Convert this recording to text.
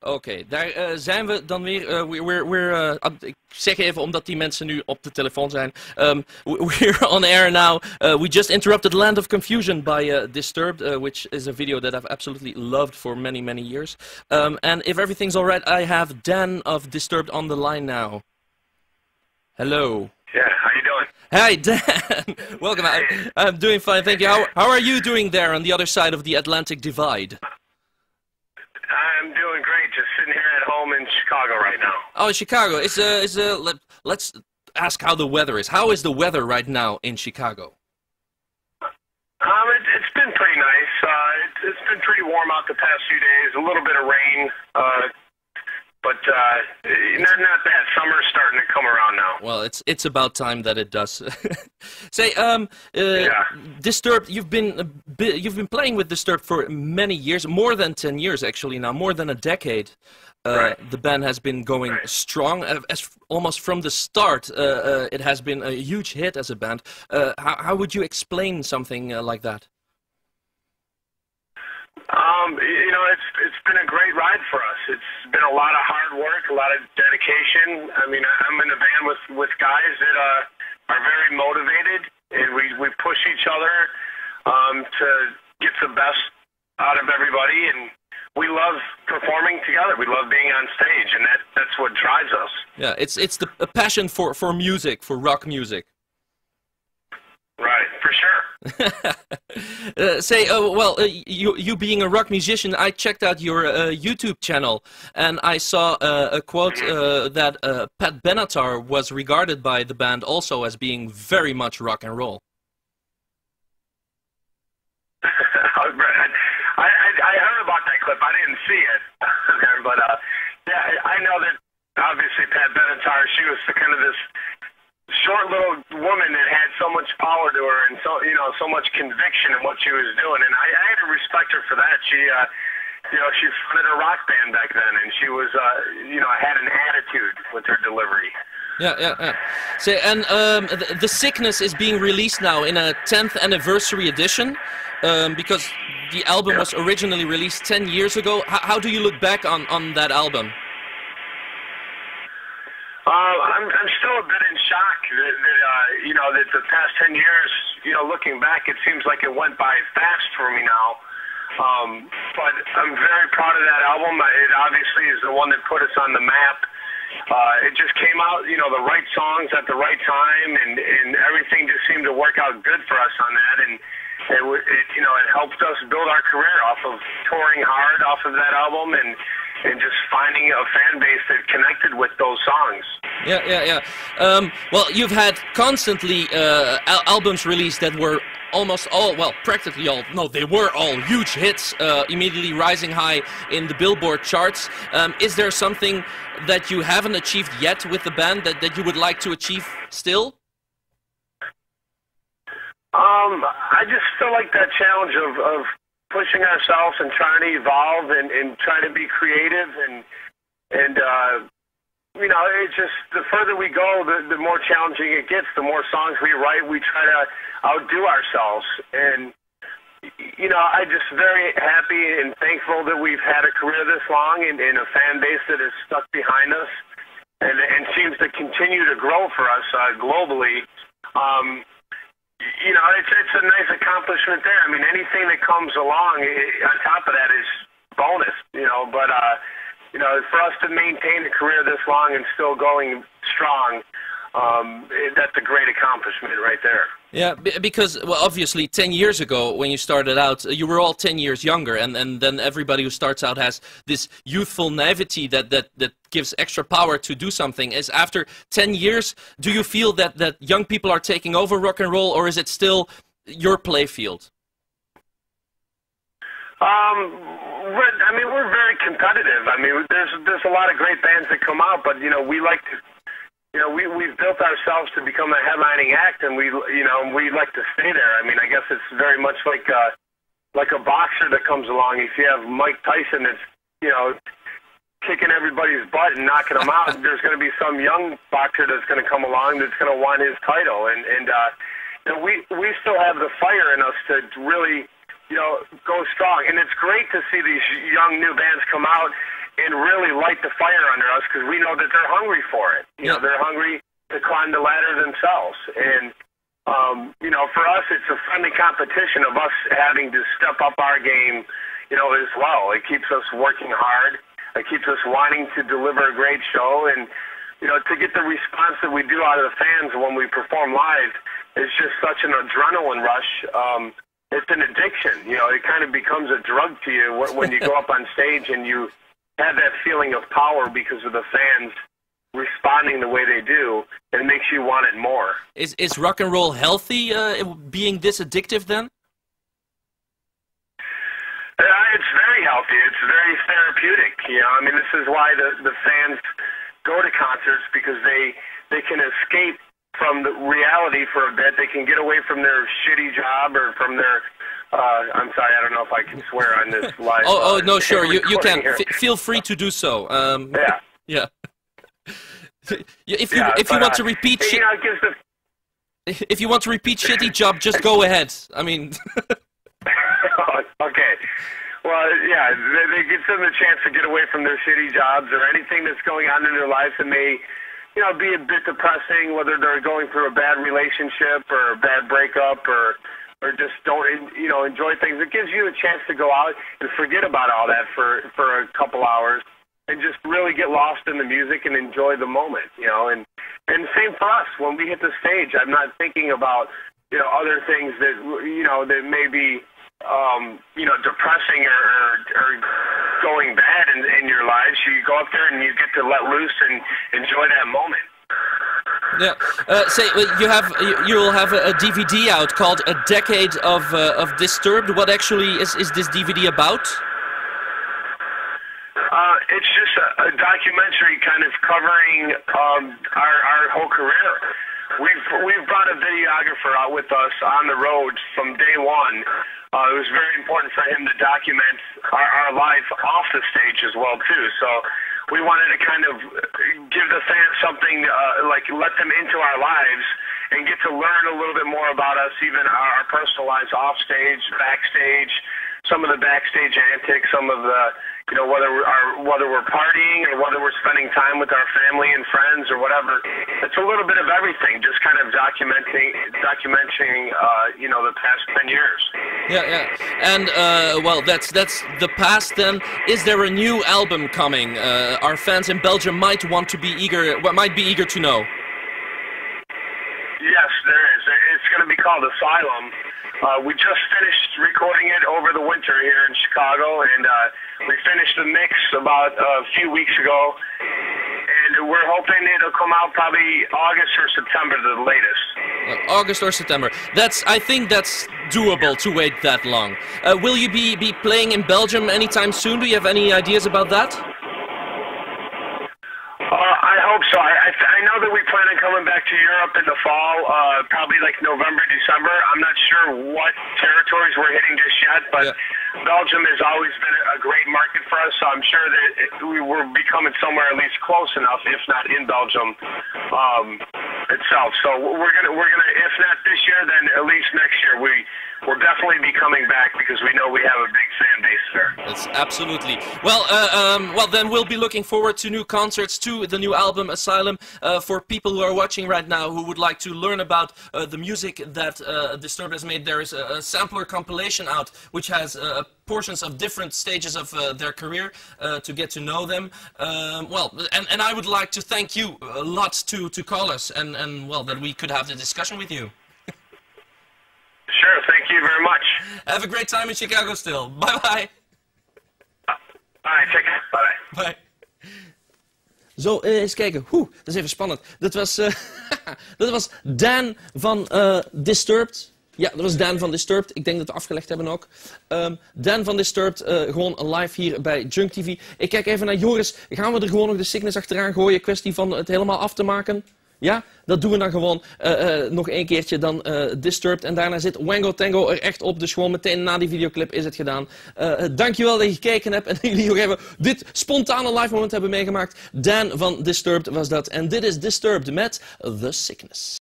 Oké, daar zijn we dan weer. Ik zeg even omdat die mensen nu op de telefoon zijn. We're on air now. We just interrupted Land of Confusion by Disturbed, which is a video that I've absolutely loved for many, many years. And if everything's alright, I have Dan of Disturbed on the line now. Hello. Yeah, how you doing? Hi, Dan. Welcome. I'm doing fine, thank you. How are you doing there on the other side of the Atlantic Divide? I'm doing great. Just sitting here at home in Chicago right now. Oh, Chicago. Let's ask how the weather is. How is the weather right now in Chicago? It's been pretty nice. It's been pretty warm out the past few days. A little bit of rain, but not bad. Summer's starting to come around now. Well, it's about time that it does. Say, Disturbed. You've been playing with Disturbed for many years, more than 10 years actually now, more than a decade. Right. The band has been going strong, almost from the start. It has been a huge hit as a band. How would you explain something like that? You know, it's been a great ride for us. It's been a lot of hard work, a lot of dedication. I mean, I'm in a band with guys that are very motivated, and we push each other to get the best out of everybody, and we love performing together. We love being on stage, and that's what drives us. Yeah, it's a passion for music, for rock music. Right, for sure. You being a rock musician, I checked out your YouTube channel, and I saw a quote that Pat Benatar was regarded by the band also as being very much rock and roll. I heard about that clip. I didn't see it, but yeah, I know that obviously Pat Benatar, she was kind of this short little woman that had so much power to her and so much conviction in what she was doing, and I had to respect her for that. She she fronted a rock band back then, and she was had an attitude with her delivery. Yeah. So, and the Sickness is being released now in a 10th anniversary edition, because the album was originally released 10 years ago. How do you look back on that album? I'm still a bit in shock that the past 10 years, looking back, it seems like it went by fast for me now. But I'm very proud of that album. It obviously is the one that put us on the map. It just came out, the right songs at the right time, and everything just seemed to work out good for us on that. And it helped us build our career off of touring hard off of that album and just finding a fan base that connected with those songs. Yeah. Well, you've had constantly albums released that were almost all, well, practically all, no, they were all huge hits, immediately rising high in the Billboard charts. Is there something that you haven't achieved yet with the band that you would like to achieve still? I just still like that challenge of pushing ourselves and trying to evolve and trying to be creative and it's just the further we go, the more challenging it gets. The more songs we write, we try to outdo ourselves. And I'm just very happy and thankful that we've had a career this long and a fan base that is stuck behind us and seems to continue to grow for us globally. It's a nice accomplishment there. I mean, anything that comes along on top of that is bonus, but for us to maintain a career this long and still going strong, that's a great accomplishment right there. Yeah, because, well, obviously 10 years ago when you started out, you were all 10 years younger, and then everybody who starts out has this youthful naivety that gives extra power to do something. Is after 10 years, do you feel that young people are taking over rock and roll, or is it still your play field? We're very competitive. I mean, there's a lot of great bands that come out, but we like to. We've built ourselves to become a headlining act, and we like to stay there. I mean, I guess it's very much like a boxer that comes along. If you have Mike Tyson that's, kicking everybody's butt and knocking them out, there's going to be some young boxer that's going to come along that's going to want his title. And we still have the fire in us to really, go strong. And it's great to see these young new bands come out and really light the fire under us because we know that they're hungry for it. You know, they're hungry to climb the ladder themselves. And, you know, for us, it's a friendly competition of us having to step up our game, you know, as well. It keeps us working hard. It keeps us wanting to deliver a great show. And, you know, to get the response that we do out of the fans when we perform live is just such an adrenaline rush. It's an addiction. You know, it kind of becomes a drug to you when you go up on stage and you have that feeling of power because of the fans responding the way they do. It makes you want it more. Is rock and roll healthy, being this addictive then? It's very healthy. It's very therapeutic. You know, I mean, this is why the fans go to concerts, because they can escape from the reality for a bit. They can get away from their shitty job or from their I'm sorry, I don't know if I can swear on this live. Oh, no, sure, you can. Feel free to do so. Yeah. Yeah. If you want to repeat shit, if you want to repeat shitty job, just go ahead. I mean. Okay. Well, yeah, they give them a chance to get away from their shitty jobs or anything that's going on in their life that may, you know, be a bit depressing, whether they're going through a bad relationship or a bad breakup or just don't, you know, enjoy things. It gives you a chance to go out and forget about all that for a couple hours and just really get lost in the music and enjoy the moment, you know. And same for us. When we hit the stage, I'm not thinking about, you know, other things that, you know, that may be, you know, depressing or going bad in your lives. You go up there and you get to let loose and enjoy that moment. Yeah. You'll have a DVD out called A Decade of Disturbed. What actually is this DVD about? It's just a documentary kind of covering our whole career. We've brought a videographer out with us on the road from day one. It was very important for him to document our life off the stage as well too. So we wanted to kind of give the fans something, like let them into our lives and get to learn a little bit more about us, even our personal lives off stage, backstage, some of the backstage antics, some of the, you know, whether we're partying or whether we're spending time with our family and friends or whatever. It's a little bit of everything, just kind of documenting, you know, the past 10 years. Yeah. And well, that's the past. Then, is there a new album coming? Our fans in Belgium might be eager to know. Yes, there is. It's going to be called Asylum. We just finished recording it over the winter here in Chicago, and we finished the mix about a few weeks ago, and we're hoping it'll come out probably August or September, the latest. August or September. I think that's doable to wait that long. Will you be playing in Belgium anytime soon? Do you have any ideas about that? I hope so. I know that we plan on coming back to Europe in the fall, probably like November, December. I'm not sure what territories we're hitting just yet, but Belgium has always been a great market for us, so I'm sure that we will be coming somewhere at least close enough, if not in Belgium itself. So we're gonna, if not this year, then at least next year. We'll definitely be coming back because we know we have a big fan base there. Yes, absolutely. Well, then we'll be looking forward to new concerts, to the new album Asylum. For people who are watching right now who would like to learn about the music that Disturbed has made, there is a sampler compilation out which has portions of different stages of their career to get to know them. Well, and I would like to thank you a lot to call us and well, that we could have the discussion with you. Sure, thank you very much. Have a great time in Chicago still. Bye-bye. Alright, take care. Bye. Bye. Zo, eens kijken. Dat is even spannend. Dat was Dan van Disturbed. Ja, dat was Dan van Disturbed. Ik denk dat we afgelegd hebben ook. Dan van Disturbed, gewoon live hier bij GunkTV. Ik kijk even naar Joris. Gaan we er gewoon nog de Sickness achteraan gooien? Kwestie van het helemaal af te maken? Ja, dat doen we dan gewoon nog één keertje dan Disturbed. En daarna zit Wango Tango er echt op. Dus gewoon meteen na die videoclip is het gedaan. Dankjewel dat je gekeken hebt. En dat jullie nog even dit spontane live moment hebben meegemaakt. Dan van Disturbed was dat. En dit is Disturbed met The Sickness.